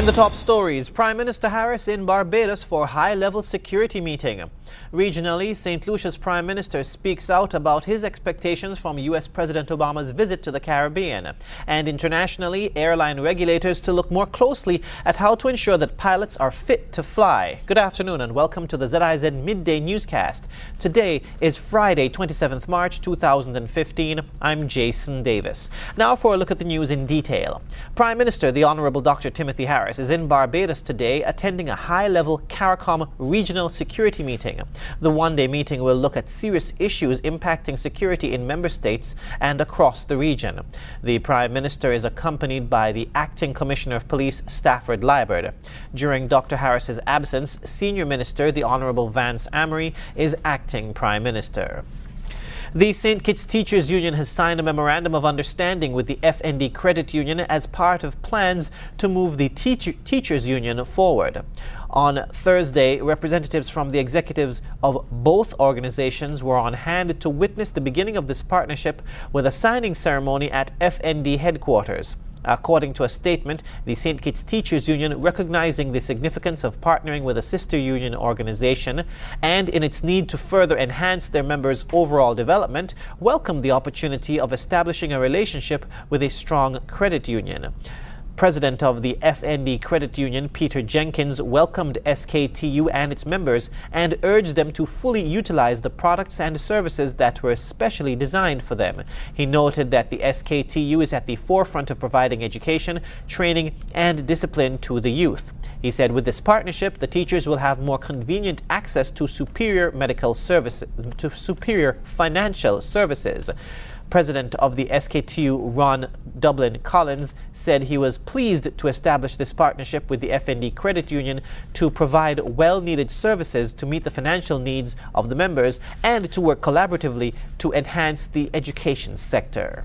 In the top stories, Prime Minister Harris in Barbados for high-level security meeting. Regionally, St. Lucia's Prime Minister speaks out about his expectations from U.S. President Obama's visit to the Caribbean. And internationally, airline regulators to look more closely at how to ensure that pilots are fit to fly. Good afternoon and welcome to the ZIZ Midday Newscast. Today is Friday, 27th March 2015. I'm Jason Davis. Now for a look at the news in detail. Prime Minister, the Honorable Dr. Timothy Harris, is in Barbados today attending a high-level CARICOM regional security meeting. The one-day meeting will look at serious issues impacting security in member states and across the region. The Prime Minister is accompanied by the Acting Commissioner of Police, Stafford Liburd. During Dr. Harris's absence, Senior Minister, the Honorable Vance Amory, is acting Prime Minister. The St. Kitts Teachers Union has signed a memorandum of understanding with the FNB Credit Union as part of plans to move the Teachers Union forward. On Thursday, representatives from the executives of both organizations were on hand to witness the beginning of this partnership with a signing ceremony at FNB headquarters. According to a statement, the St. Kitts Teachers Union, recognizing the significance of partnering with a sister union organization and in its need to further enhance their members' overall development, welcomed the opportunity of establishing a relationship with a strong credit union. President of the FNB Credit Union, Peter Jenkins, welcomed SKTU and its members and urged them to fully utilize the products and services that were specially designed for them. He noted that the SKTU is at the forefront of providing education, training, and discipline to the youth. He said with this partnership, the teachers will have more convenient access to superior medical services, to superior financial services. President of the SKTU, Ron Dublin Collins, said he was pleased to establish this partnership with the FNB Credit Union to provide well-needed services to meet the financial needs of the members and to work collaboratively to enhance the education sector.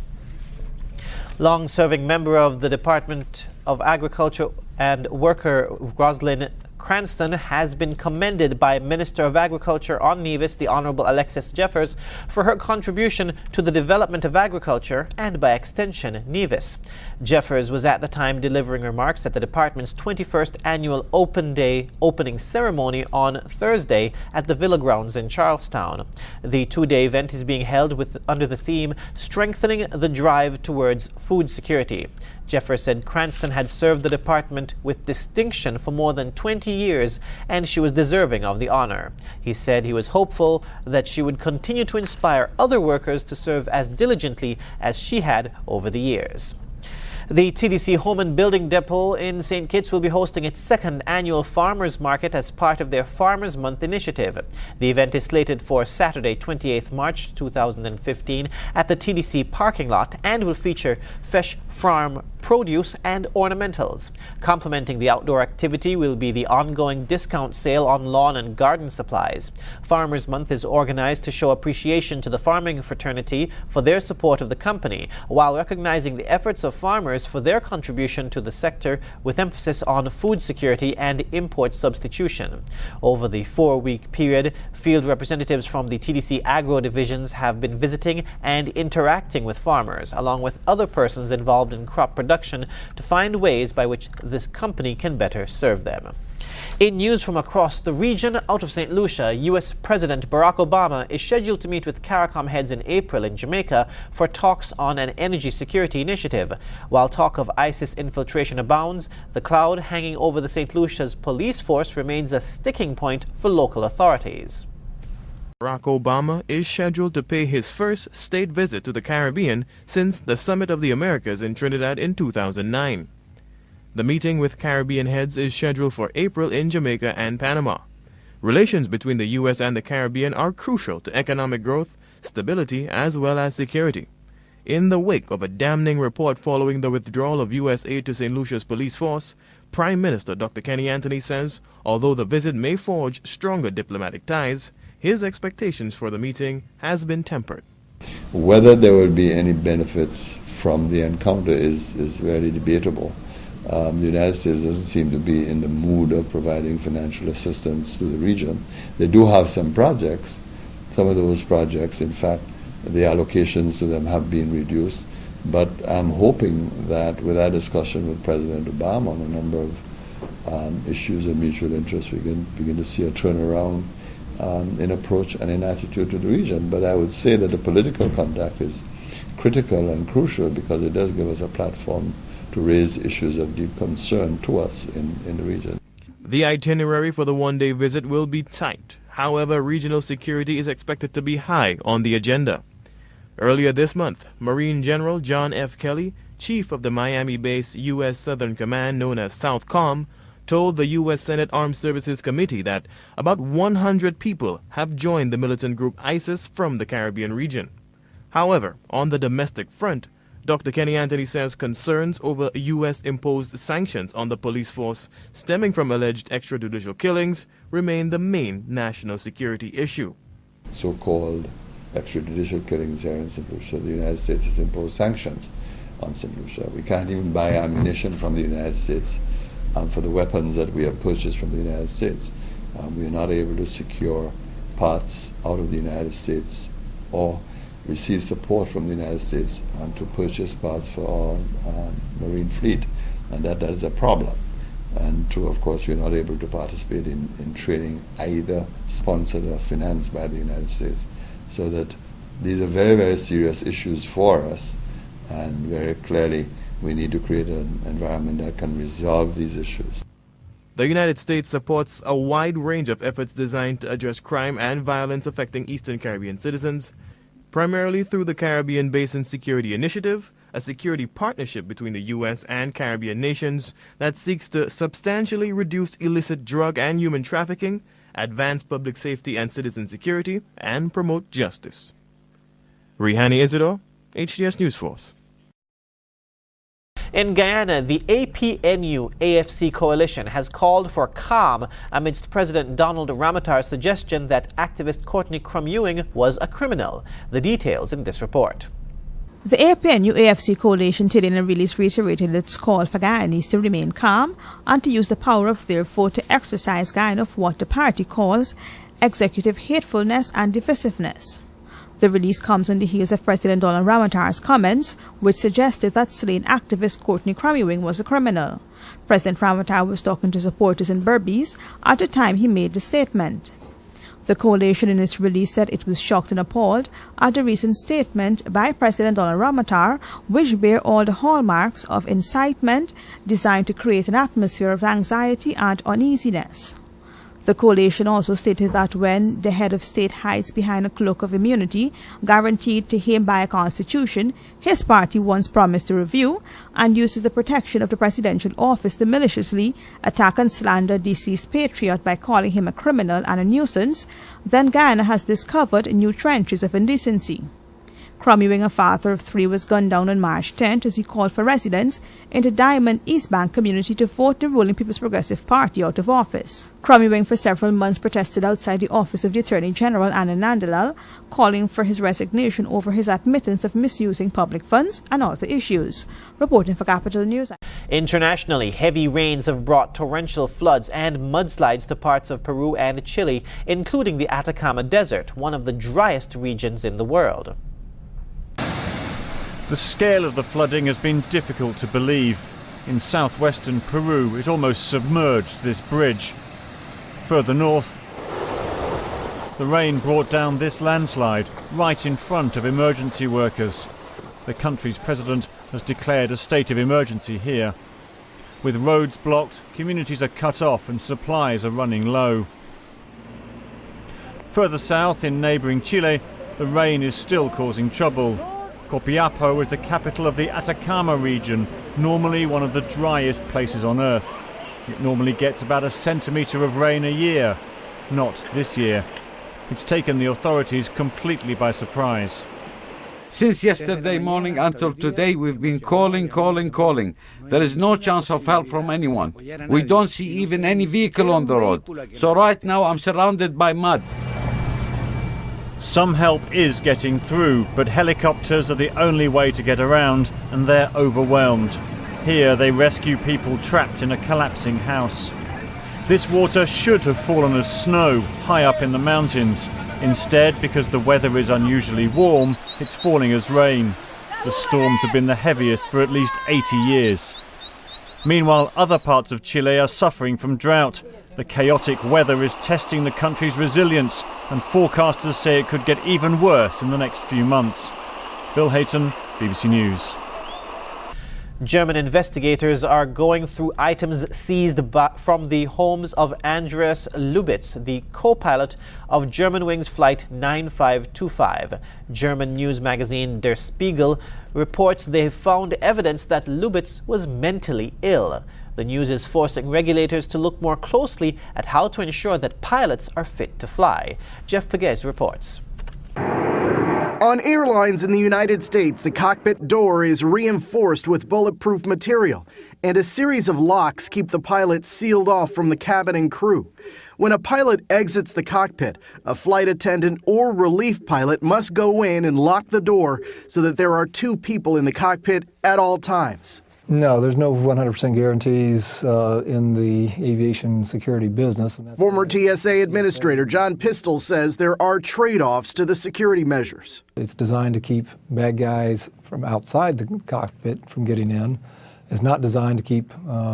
Long-serving member of the Department of Agriculture and Worker Roslyn Cranston has been commended by Minister of Agriculture on Nevis, the Honorable Alexis Jeffers, for her contribution to the development of agriculture and, by extension, Nevis. Jeffers was at the time delivering remarks at the department's 21st annual Open Day opening ceremony on Thursday at the Villa Grounds in Charlestown. The two-day event is being held under the theme Strengthening the Drive Towards Food Security. Jeffers said Cranston had served the department with distinction for more than 20 years and she was deserving of the honor. He said he was hopeful that she would continue to inspire other workers to serve as diligently as she had over the years. The TDC Home and Building Depot in St. Kitts will be hosting its second annual Farmers Market as part of their Farmers Month initiative. The event is slated for Saturday, 28th March 2015 at the TDC parking lot and will feature fresh farm produce and ornamentals. Complementing the outdoor activity will be the ongoing discount sale on lawn and garden supplies. Farmers Month is organized to show appreciation to the farming fraternity for their support of the company, while recognizing the efforts of farmers for their contribution to the sector with emphasis on food security and import substitution. Over the 4-week period, field representatives from the TDC Agro divisions have been visiting and interacting with farmers, along with other persons involved in crop production, to find ways by which this company can better serve them. In news from across the region, out of St. Lucia, U.S. President Barack Obama is scheduled to meet with CARICOM heads in April in Jamaica for talks on an energy security initiative. While talk of ISIS infiltration abounds, the cloud hanging over the St. Lucia's police force remains a sticking point for local authorities. Barack Obama is scheduled to pay his first state visit to the Caribbean since the Summit of the Americas in Trinidad in 2009. The meeting with Caribbean heads is scheduled for April in Jamaica and Panama. Relations between the U.S. and the Caribbean are crucial to economic growth, stability, as well as security. In the wake of a damning report following the withdrawal of U.S. aid to St. Lucia's police force, Prime Minister Dr. Kenny Anthony says although the visit may forge stronger diplomatic ties, his expectations for the meeting has been tempered. Whether there will be any benefits from the encounter is really debatable. The United States doesn't seem to be in the mood of providing financial assistance to the region. They do have some projects. Some of those projects, in fact, the allocations to them have been reduced. But I'm hoping that with our discussion with President Obama on a number of issues of mutual interest, we can begin to see a turnaround in approach and in attitude to the region. But I would say that the political contact is critical and crucial because it does give us a platform to raise issues of deep concern to us in the region. The itinerary for the one-day visit will be tight. However, regional security is expected to be high on the agenda. Earlier this month, Marine General John F. Kelly, chief of the Miami-based U.S. Southern Command known as SOUTHCOM, told the U.S. Senate Armed Services Committee that about 100 people have joined the militant group ISIS from the Caribbean region. However, on the domestic front, Dr. Kenny Anthony says concerns over U.S.-imposed sanctions on the police force stemming from alleged extrajudicial killings remain the main national security issue. So-called extrajudicial killings here in St. Lucia, the United States has imposed sanctions on St. Lucia. We can't even buy ammunition from the United States for the weapons that we have purchased from the United States. We are not able to secure parts out of the United States or receive support from the United States to purchase parts for our marine fleet, and that is a problem. And two, of course, we are not able to participate in training either sponsored or financed by the United States. So that these are very, very serious issues for us, and very clearly we need to create an environment that can resolve these issues. The United States supports a wide range of efforts designed to address crime and violence affecting Eastern Caribbean citizens, primarily through the Caribbean Basin Security Initiative, a security partnership between the U.S. and Caribbean nations that seeks to substantially reduce illicit drug and human trafficking, advance public safety and citizen security, and promote justice. Rihani Isidore, HTS News Force. In Guyana, the APNU-AFC coalition has called for calm amidst President Donald Ramotar's suggestion that activist Courtney Crumb-Ewing was a criminal. The details in this report. The APNU-AFC coalition today in a release reiterated its call for Guyanese to remain calm and to use the power of their vote to exercise Guyana of what the party calls executive hatefulness and divisiveness. The release comes on the heels of President Donald Ramotar's comments, which suggested that slain activist Courtney Crumb-Ewing was a criminal. President Ramotar was talking to supporters in Berbice at the time he made the statement. The coalition in its release said it was shocked and appalled at the recent statement by President Donald Ramotar, which bear all the hallmarks of incitement designed to create an atmosphere of anxiety and uneasiness. The coalition also stated that when the head of state hides behind a cloak of immunity guaranteed to him by a constitution, his party once promised to review, and uses the protection of the presidential office to maliciously attack and slander a deceased patriot by calling him a criminal and a nuisance, then Guyana has discovered new trenches of indecency. Crumb-Ewing, a father of three, was gunned down on March 10th as he called for residents in the Diamond East Bank community to vote the ruling People's Progressive Party out of office. Crumb-Ewing for several months protested outside the office of the Attorney General, Anna Nandalal, calling for his resignation over his admittance of misusing public funds and other issues. Reporting for Capital News. Internationally, heavy rains have brought torrential floods and mudslides to parts of Peru and Chile, including the Atacama Desert, one of the driest regions in the world. The scale of the flooding has been difficult to believe. In southwestern Peru, it almost submerged this bridge. Further north, the rain brought down this landslide right in front of emergency workers. The country's president has declared a state of emergency here. With roads blocked, communities are cut off and supplies are running low. Further south, in neighbouring Chile, the rain is still causing trouble. Copiapó is the capital of the Atacama region, normally one of the driest places on Earth. It normally gets about a centimetre of rain a year. Not this year. It's taken the authorities completely by surprise. Since yesterday morning until today, we've been calling. There is no chance of help from anyone. We don't see even any vehicle on the road. So right now I'm surrounded by mud. Some help is getting through, but helicopters are the only way to get around, and they're overwhelmed. Here they rescue people trapped in a collapsing house. This water should have fallen as snow high up in the mountains. Instead, because the weather is unusually warm, it's falling as rain. The storms have been the heaviest for at least 80 years. Meanwhile, other parts of Chile are suffering from drought. The chaotic weather is testing the country's resilience, and forecasters say it could get even worse in the next few months. Bill Hayton, BBC News. German investigators are going through items seized from the homes of Andreas Lubitz, the co-pilot of Germanwings Flight 9525. German news magazine Der Spiegel reports they found evidence that Lubitz was mentally ill. The news is forcing regulators to look more closely at how to ensure that pilots are fit to fly. Jeff Pegues reports. On airlines in the United States, the cockpit door is reinforced with bulletproof material, and a series of locks keep the pilot sealed off from the cabin and crew. When a pilot exits the cockpit, a flight attendant or relief pilot must go in and lock the door so that there are two people in the cockpit at all times. No, there's no 100% guarantees in the aviation security business. Former TSA Administrator John Pistol says there are trade-offs to the security measures. It's designed to keep bad guys from outside the cockpit from getting in. It's not designed to keep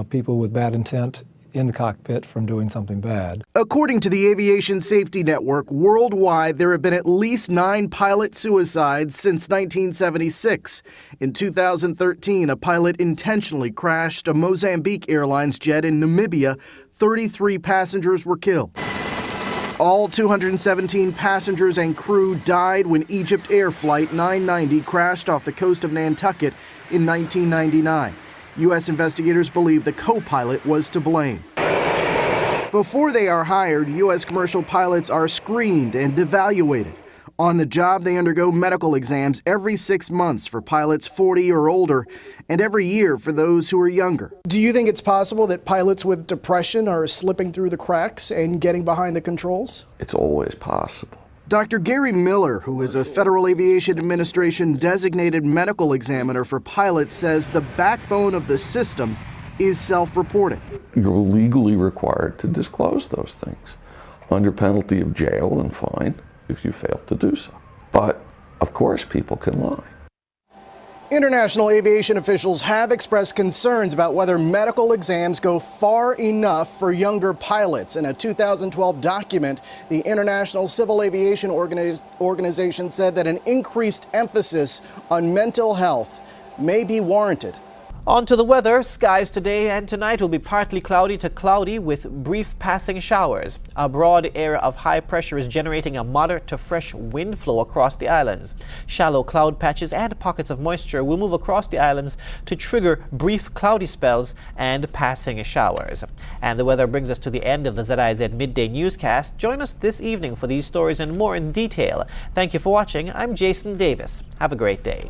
people with bad intent in the cockpit from doing something bad. According to the Aviation Safety Network, worldwide there have been at least 9 pilot suicides since 1976. In 2013, a pilot intentionally crashed a Mozambique Airlines jet in Namibia. 33 passengers were killed. All 217 passengers and crew died when Egypt Air Flight 990 crashed off the coast of Nantucket in 1999. U.S. investigators believe the co-pilot was to blame. Before they are hired, U.S. commercial pilots are screened and evaluated. On the job, they undergo medical exams every 6 months for pilots 40 or older, and every year for those who are younger. Do you think it's possible that pilots with depression are slipping through the cracks and getting behind the controls? It's always possible. Dr. Gary Miller, who is a Federal Aviation Administration designated medical examiner for pilots, says the backbone of the system is self-reporting. You're legally required to disclose those things under penalty of jail and fine if you fail to do so. But, of course, people can lie. International aviation officials have expressed concerns about whether medical exams go far enough for younger pilots. In a 2012 document, the International Civil Aviation Organization said that an increased emphasis on mental health may be warranted. On to the weather. Skies today and tonight will be partly cloudy to cloudy with brief passing showers. A broad area of high pressure is generating a moderate to fresh wind flow across the islands. Shallow cloud patches and pockets of moisture will move across the islands to trigger brief cloudy spells and passing showers. And the weather brings us to the end of the ZIZ Midday Newscast. Join us this evening for these stories and more in detail. Thank you for watching. I'm Jason Davis. Have a great day.